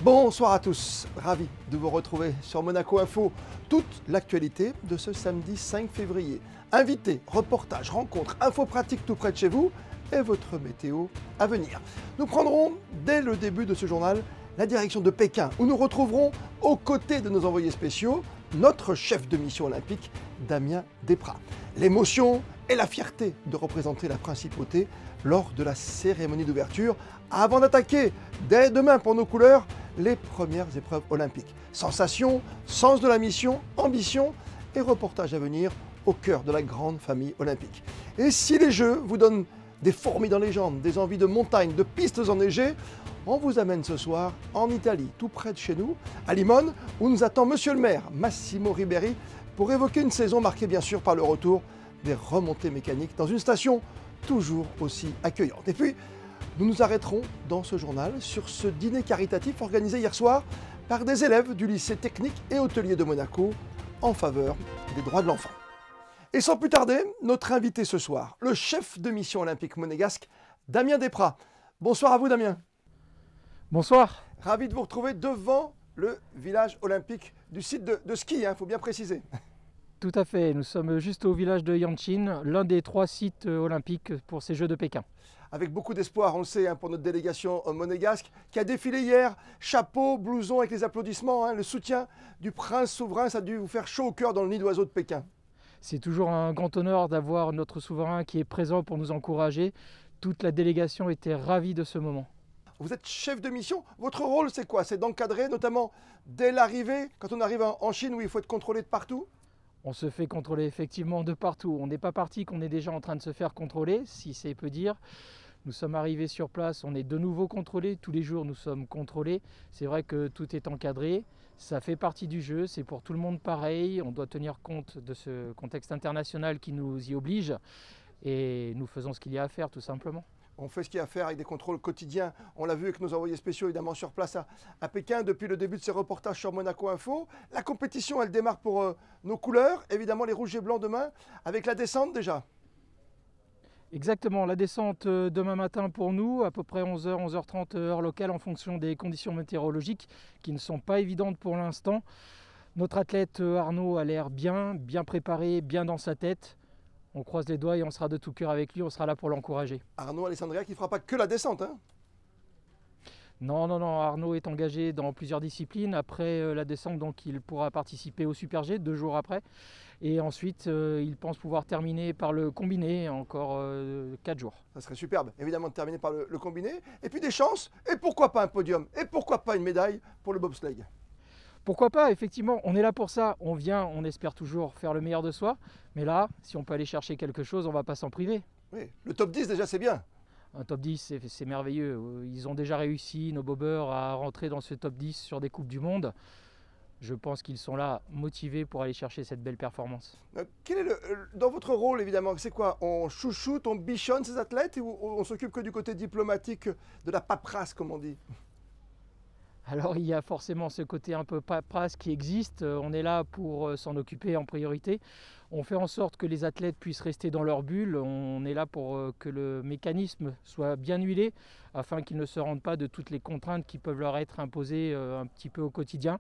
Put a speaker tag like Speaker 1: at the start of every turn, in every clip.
Speaker 1: Bonsoir à tous, ravi de vous retrouver sur Monaco Info. Toute l'actualité de ce samedi 5 février. Invités, reportages, rencontres, infos pratiques tout près de chez vous et votre météo à venir. Nous prendrons dès le début de ce journal la direction de Pékin où nous retrouverons aux côtés de nos envoyés spéciaux notre chef de mission olympique Damien Desprats. L'émotion et la fierté de représenter la principauté lors de la cérémonie d'ouverture avant d'attaquer dès demain pour nos couleurs les premières épreuves olympiques. Sensations, sens de la mission, ambition et reportage à venir au cœur de la grande famille olympique. Et si les Jeux vous donnent des fourmis dans les jambes, des envies de montagne, de pistes enneigées, on vous amène ce soir en Italie, tout près de chez nous, à Limone, où nous attend Monsieur le maire, Massimo Riberi, pour évoquer une saison marquée bien sûr par le retour des remontées mécaniques dans une station toujours aussi accueillante. Et puis, nous nous arrêterons dans ce journal sur ce dîner caritatif organisé hier soir par des élèves du lycée technique et hôtelier de Monaco en faveur des droits de l'enfant. Et sans plus tarder, notre invité ce soir, le chef de mission olympique monégasque, Damien Desprats. Bonsoir à vous Damien.
Speaker 2: Bonsoir.
Speaker 1: Ravi de vous retrouver devant le village olympique du site de ski, il faut bien préciser.
Speaker 2: Tout à fait, nous sommes juste au village de Yanqing, l'un des 3 sites olympiques pour ces Jeux de Pékin.
Speaker 1: Avec beaucoup d'espoir, on le sait, pour notre délégation monégasque, qui a défilé hier, chapeau, blouson avec les applaudissements, le soutien du prince souverain, ça a dû vous faire chaud au cœur dans le nid d'oiseau de Pékin.
Speaker 2: C'est toujours un grand honneur d'avoir notre souverain qui est présent pour nous encourager. Toute la délégation était ravie de ce moment.
Speaker 1: Vous êtes chef de mission, votre rôle c'est quoi? C'est d'encadrer, notamment dès l'arrivée, quand on arrive en Chine où il faut être contrôlé de partout?
Speaker 2: On se fait contrôler effectivement de partout. On n'est pas parti qu'on est déjà en train de se faire contrôler, si c'est peu dire. Nous sommes arrivés sur place, on est de nouveau contrôlés. Tous les jours, nous sommes contrôlés. C'est vrai que tout est encadré. Ça fait partie du jeu. C'est pour tout le monde pareil. On doit tenir compte de ce contexte international qui nous y oblige. Et nous faisons ce qu'il y a à faire, tout simplement.
Speaker 1: On fait ce qu'il y a à faire avec des contrôles quotidiens. On l'a vu avec nos envoyés spéciaux, évidemment, sur place à Pékin depuis le début de ces reportages sur Monaco Info. La compétition, elle démarre pour nos couleurs. Évidemment, les rouges et blancs demain, avec la descente déjà.
Speaker 2: Exactement, la descente demain matin pour nous, à peu près 11h, 11h30 heure locale en fonction des conditions météorologiques qui ne sont pas évidentes pour l'instant. Notre athlète Arnaud a l'air bien préparé, bien dans sa tête. On croise les doigts et on sera de tout cœur avec lui, on sera là pour l'encourager.
Speaker 1: Arnaud Alessandria qui ne fera pas que la descente,
Speaker 2: Non, Arnaud est engagé dans plusieurs disciplines. Après la descente, donc, il pourra participer au Super G 2 jours après. Et ensuite, il pense pouvoir terminer par le combiné, encore 4 jours.
Speaker 1: Ça serait superbe, évidemment, de terminer par le combiné. Et puis des chances, et pourquoi pas un podium? Et pourquoi pas une médaille pour le bobsleigh?
Speaker 2: Pourquoi pas, effectivement, on est là pour ça. On vient, on espère toujours faire le meilleur de soi. Mais là, si on peut aller chercher quelque chose, on ne va pas s'en priver.
Speaker 1: Oui, le top 10 déjà, c'est bien.
Speaker 2: Un top 10, c'est merveilleux. Ils ont déjà réussi, nos bobeurs, à rentrer dans ce top 10 sur des Coupes du Monde. Je pense qu'ils sont là, motivés pour aller chercher cette belle performance.
Speaker 1: Quel est dans votre rôle, évidemment, c'est quoi? On chouchoute, on bichonne ces athlètes ou on s'occupe que du côté diplomatique, de la paperasse, comme on dit?
Speaker 2: Alors il y a forcément ce côté un peu paperasse qui existe. On est là pour s'en occuper en priorité. On fait en sorte que les athlètes puissent rester dans leur bulle. On est là pour que le mécanisme soit bien huilé afin qu'ils ne se rendent pas de toutes les contraintes qui peuvent leur être imposées un petit peu au quotidien.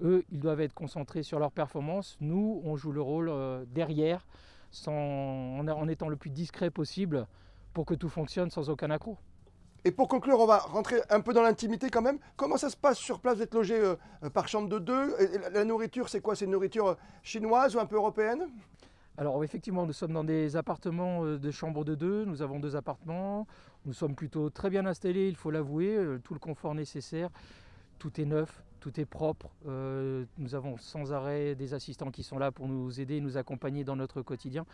Speaker 2: Eux, ils doivent être concentrés sur leur performance. Nous, on joue le rôle derrière en étant le plus discret possible pour que tout fonctionne sans aucun accroc.
Speaker 1: Et pour conclure, on va rentrer un peu dans l'intimité quand même. Comment ça se passe sur place? Vous êtes logé par chambre de 2. Et la nourriture, c'est quoi? C'est une nourriture chinoise ou un peu européenne?
Speaker 2: Alors effectivement, nous sommes dans des appartements de chambre de 2. Nous avons 2 appartements. Nous sommes plutôt très bien installés, il faut l'avouer. Tout le confort nécessaire. Tout est neuf, tout est propre. Nous avons sans arrêt des assistants qui sont là pour nous aider, nous accompagner dans notre quotidien.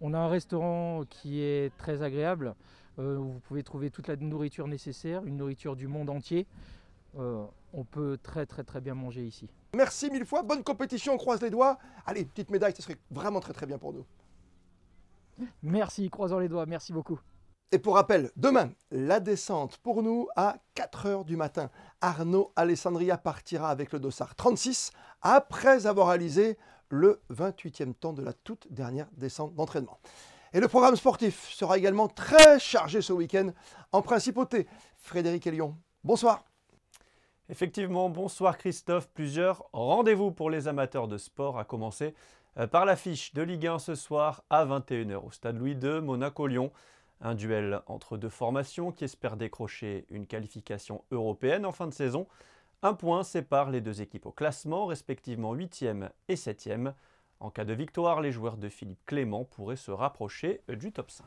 Speaker 2: On a un restaurant qui est très agréable. Où vous pouvez trouver toute la nourriture nécessaire, une nourriture du monde entier. On peut très bien manger ici.
Speaker 1: Merci mille fois, bonne compétition, on croise les doigts. Allez, petite médaille, ce serait vraiment très bien pour nous.
Speaker 2: Merci, croisons les doigts, merci beaucoup.
Speaker 1: Et pour rappel, demain, la descente pour nous à 4 h du matin. Arnaud Alessandria partira avec le dossard 36 après avoir réalisé le 28e temps de la toute dernière descente d'entraînement. Et le programme sportif sera également très chargé ce week-end en principauté. Frédéric Elion, bonsoir.
Speaker 3: Effectivement, bonsoir Christophe. Plusieurs rendez-vous pour les amateurs de sport, à commencer par l'affiche de Ligue 1 ce soir à 21 h au stade Louis II, Monaco-Lyon. Un duel entre deux formations qui espèrent décrocher une qualification européenne en fin de saison. Un point sépare les deux équipes au classement, respectivement 8e et 7e. En cas de victoire, les joueurs de Philippe Clément pourraient se rapprocher du top 5.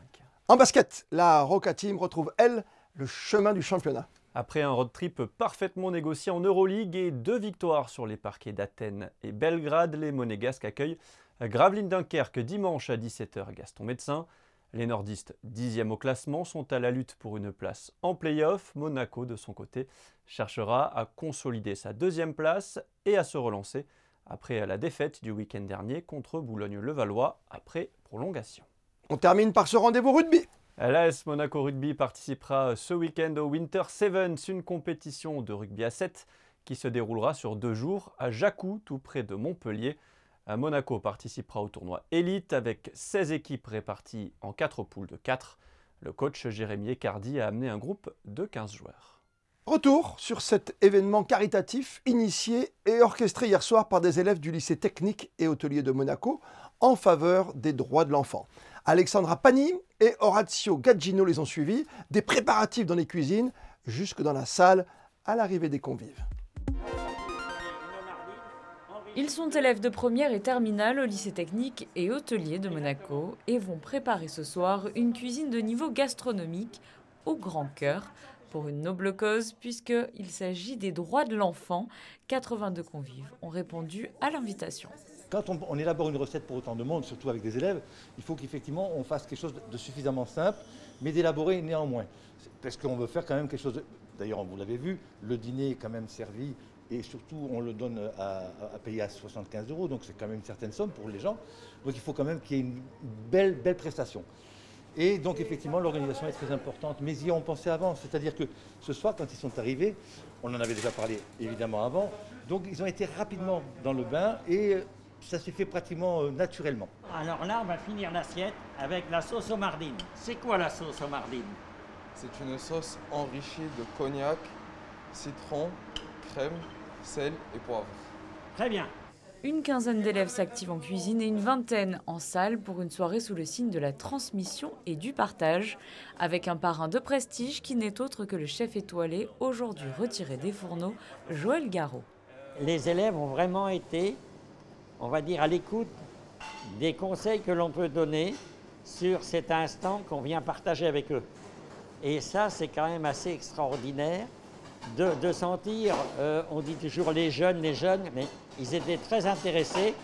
Speaker 1: En basket, la Roca Team retrouve, elle, le chemin du championnat.
Speaker 3: Après un road trip parfaitement négocié en Euroleague et 2 victoires sur les parquets d'Athènes et Belgrade, les Monégasques accueillent Gravelines Dunkerque dimanche à 17 h Gaston Médecin. Les nordistes, 10e au classement, sont à la lutte pour une place en play-off. Monaco, de son côté, cherchera à consolider sa 2e place et à se relancer après la défaite du week-end dernier contre Boulogne-Levallois après prolongation.
Speaker 1: On termine par ce rendez-vous rugby.
Speaker 3: L'AS Monaco Rugby participera ce week-end au Winter Sevens, une compétition de rugby à 7 qui se déroulera sur 2 jours à Jacou, tout près de Montpellier. Monaco participera au tournoi Élite avec 16 équipes réparties en 4 poules de 4. Le coach Jérémy Ecardi a amené un groupe de 15 joueurs.
Speaker 1: Retour sur cet événement caritatif initié et orchestré hier soir par des élèves du lycée technique et hôtelier de Monaco en faveur des droits de l'enfant. Alexandra Pani et Orazio Gaggino les ont suivis, des préparatifs dans les cuisines jusque dans la salle à l'arrivée des convives.
Speaker 4: Ils sont élèves de première et terminale au lycée technique et hôtelier de Monaco et vont préparer ce soir une cuisine de niveau gastronomique au grand cœur pour une noble cause puisqu'il s'agit des droits de l'enfant. 82 convives ont répondu à l'invitation.
Speaker 5: Quand on élabore une recette pour autant de monde, surtout avec des élèves, il faut qu'effectivement on fasse quelque chose de suffisamment simple, mais d'élaborer néanmoins. Parce qu'on veut faire quand même quelque chose de... D'ailleurs, vous l'avez vu, le dîner est quand même servi et surtout on le donne à payer à 75 €, donc c'est quand même une certaine somme pour les gens. Donc il faut quand même qu'il y ait une belle prestation. Et donc effectivement l'organisation est très importante, mais y ont pensé avant, c'est-à-dire que ce soir quand ils sont arrivés, on en avait déjà parlé évidemment avant, donc ils ont été rapidement dans le bain et ça s'est fait pratiquement naturellement.
Speaker 6: Alors là, on va finir l'assiette avec la sauce aux mardines. C'est quoi la sauce aux mardines?
Speaker 7: C'est une sauce enrichie de cognac, citron, crème, sel et poivre.
Speaker 6: Très bien.
Speaker 4: Une quinzaine d'élèves s'activent en cuisine et une vingtaine en salle pour une soirée sous le signe de la transmission et du partage, avec un parrain de prestige qui n'est autre que le chef étoilé, aujourd'hui retiré des fourneaux, Joël Garot.
Speaker 6: Les élèves ont vraiment été, on va dire, à l'écoute des conseils que l'on peut donner sur cet instant qu'on vient partager avec eux. Et ça, c'est quand même assez extraordinaire de sentir, on dit toujours les jeunes, mais ils étaient très intéressés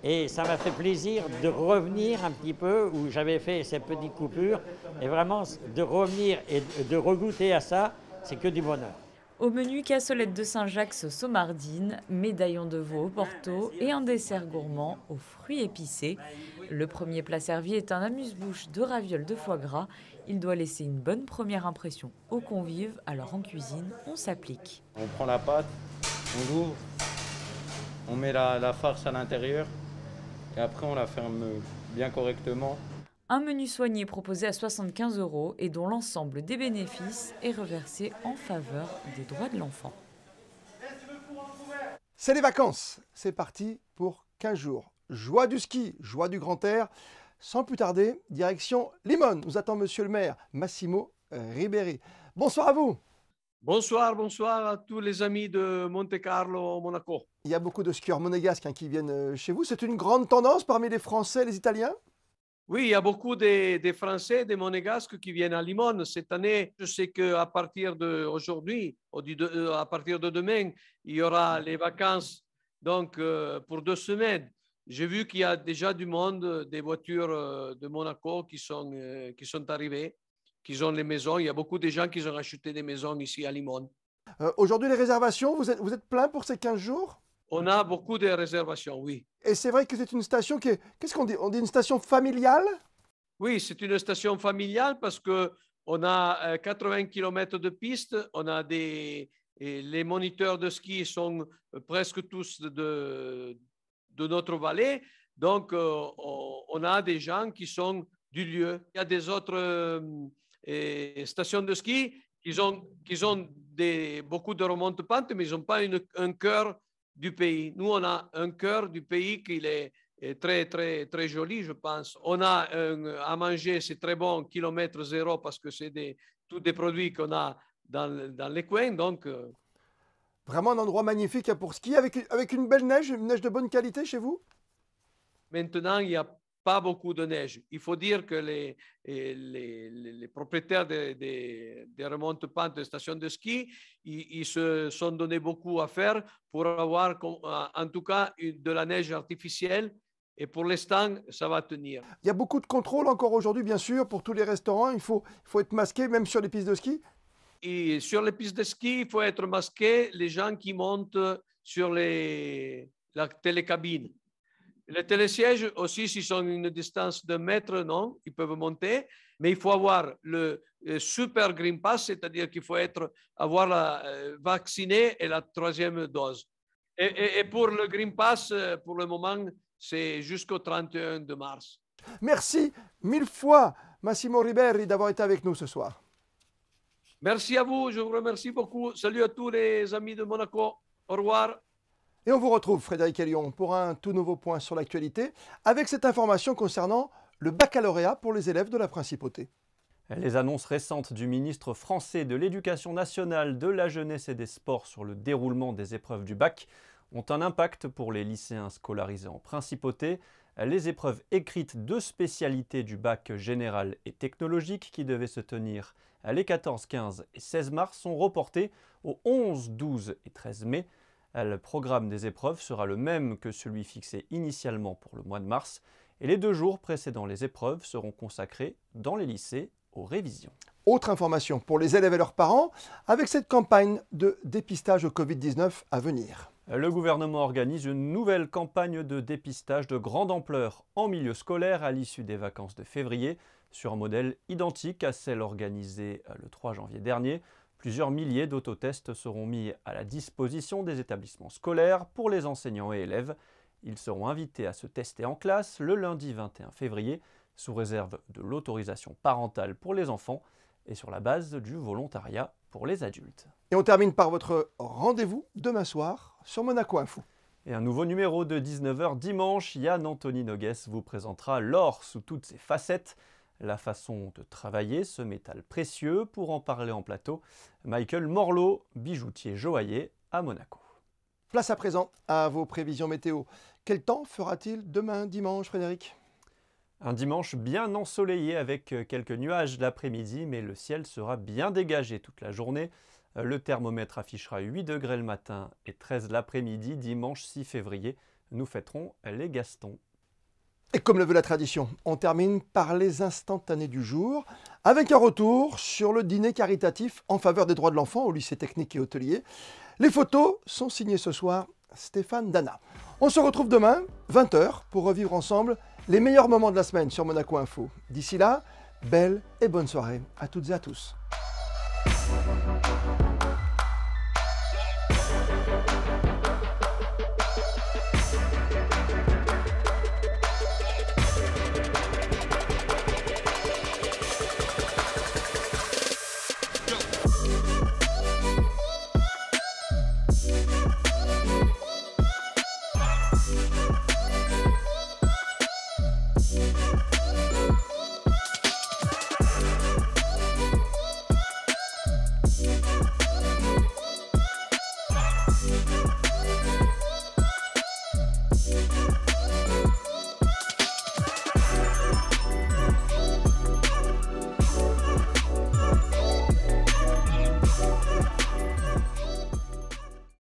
Speaker 6: et ça m'a fait plaisir de revenir un petit peu où j'avais fait ces petites coupures et vraiment de revenir et de regoûter à ça, c'est que du bonheur.
Speaker 4: Au menu, cassolette de Saint-Jacques sauce aux mardines, médaillon de veau au Porto et un dessert gourmand aux fruits épicés. Le premier plat servi est un amuse-bouche de ravioles de foie gras. Il doit laisser une bonne première impression aux convives, alors en cuisine, on s'applique.
Speaker 8: On prend la pâte, on l'ouvre, on met la farce à l'intérieur et après on la ferme bien correctement.
Speaker 4: Un menu soigné proposé à 75 € et dont l'ensemble des bénéfices est reversé en faveur des droits de l'enfant.
Speaker 1: C'est les vacances, c'est parti pour 15 jours. Joie du ski, joie du grand air. Sans plus tarder, direction Limone. Nous attend monsieur le maire Massimo Ribéry. Bonsoir à vous.
Speaker 9: Bonsoir, bonsoir à tous les amis de Monte Carlo, Monaco.
Speaker 1: Il y a beaucoup de skieurs monégasques qui viennent chez vous. C'est une grande tendance parmi les Français et les Italiens?
Speaker 9: Oui, il y a beaucoup de Français, des Monégasques qui viennent à Limone. Cette année, je sais qu'à partir d'aujourd'hui, à partir de demain, il y aura les vacances donc, pour 2 semaines. J'ai vu qu'il y a déjà du monde, des voitures de Monaco qui sont arrivées, qui ont les maisons. Il y a beaucoup de gens qui ont acheté des maisons ici à Limone.
Speaker 1: Aujourd'hui, les réservations, vous êtes plein pour ces 15 jours?
Speaker 9: On a beaucoup de réservations, oui.
Speaker 1: Et c'est vrai que c'est une station qui est... Qu'est-ce qu'on dit? On dit une station familiale?
Speaker 9: Oui, c'est une station familiale parce qu'on a 80 km de piste. On a les moniteurs de ski sont presque tous de notre vallée. Donc, on a des gens qui sont du lieu. Il y a des autres stations de ski qui ont beaucoup de remontées pentes, mais ils n'ont pas un cœur du pays. Nous, on a un cœur du pays qui est très, très, très joli, je pense. On a à manger, c'est très bon, kilomètre zéro, parce que c'est tous des produits qu'on a dans les coins. Donc,
Speaker 1: Vraiment un endroit magnifique pour skier, avec une belle neige, une neige de bonne qualité chez vous?
Speaker 9: maintenant, il n'y a pas beaucoup de neige. Il faut dire que les propriétaires des remontes pentes de stations de ski, ils se sont donné beaucoup à faire pour avoir en tout cas de la neige artificielle. Et pour l'instant, ça va tenir.
Speaker 1: Il y a beaucoup de contrôles encore aujourd'hui, bien sûr, pour tous les restaurants. Il faut être masqué, même sur les pistes de ski.
Speaker 9: Et sur les pistes de ski, il faut être masqué, les gens qui montent sur la télécabine. Les télésièges aussi, s'ils sont à une distance de mètre, non, ils peuvent monter, mais il faut avoir le super Green Pass, c'est-à-dire qu'il faut avoir vacciné et la 3e dose. Et pour le Green Pass, pour le moment, c'est jusqu'au 31 de mars.
Speaker 1: Merci 1000 fois, Massimo Riberi, d'avoir été avec nous ce soir.
Speaker 9: Merci à vous, je vous remercie beaucoup. Salut à tous les amis de Monaco. Au revoir.
Speaker 1: Et on vous retrouve, Frédéric Hélion, pour un tout nouveau point sur l'actualité, avec cette information concernant le baccalauréat pour les élèves de la Principauté.
Speaker 3: Les annonces récentes du ministre français de l'Éducation nationale, de la jeunesse et des sports sur le déroulement des épreuves du bac ont un impact pour les lycéens scolarisés en Principauté. Les épreuves écrites de spécialité du bac général et technologique qui devaient se tenir les 14, 15 et 16 mars sont reportées aux 11, 12 et 13 mai. Le programme des épreuves sera le même que celui fixé initialement pour le mois de mars et les 2 jours précédant les épreuves seront consacrés dans les lycées aux révisions.
Speaker 1: Autre information pour les élèves et leurs parents, avec cette campagne de dépistage au Covid-19 à venir.
Speaker 3: Le gouvernement organise une nouvelle campagne de dépistage de grande ampleur en milieu scolaire à l'issue des vacances de février, sur un modèle identique à celle organisée le 3 janvier dernier. Plusieurs milliers d'autotests seront mis à la disposition des établissements scolaires pour les enseignants et élèves. Ils seront invités à se tester en classe le lundi 21 février, sous réserve de l'autorisation parentale pour les enfants et sur la base du volontariat pour les adultes.
Speaker 1: Et on termine par votre rendez-vous demain soir sur Monaco Info.
Speaker 3: Et un nouveau numéro de 19h dimanche, Yann Anthony Nogues vous présentera l'or sous toutes ses facettes, la façon de travailler ce métal précieux. Pour en parler en plateau, Michael Morlot, bijoutier joaillier à Monaco.
Speaker 1: Place à présent à vos prévisions météo. Quel temps fera-t-il demain dimanche, Frédéric?
Speaker 3: Un dimanche bien ensoleillé avec quelques nuages l'après-midi, mais le ciel sera bien dégagé toute la journée. Le thermomètre affichera 8 degrés le matin et 13 l'après-midi, dimanche 6 février. Nous fêterons les Gastons.
Speaker 1: Et comme le veut la tradition, on termine par les instantanés du jour, avec un retour sur le dîner caritatif en faveur des droits de l'enfant au lycée technique et hôtelier. Les photos sont signées ce soir Stéphane Dana. On se retrouve demain, 20h, pour revivre ensemble les meilleurs moments de la semaine sur Monaco Info. D'ici là, belle et bonne soirée à toutes et à tous.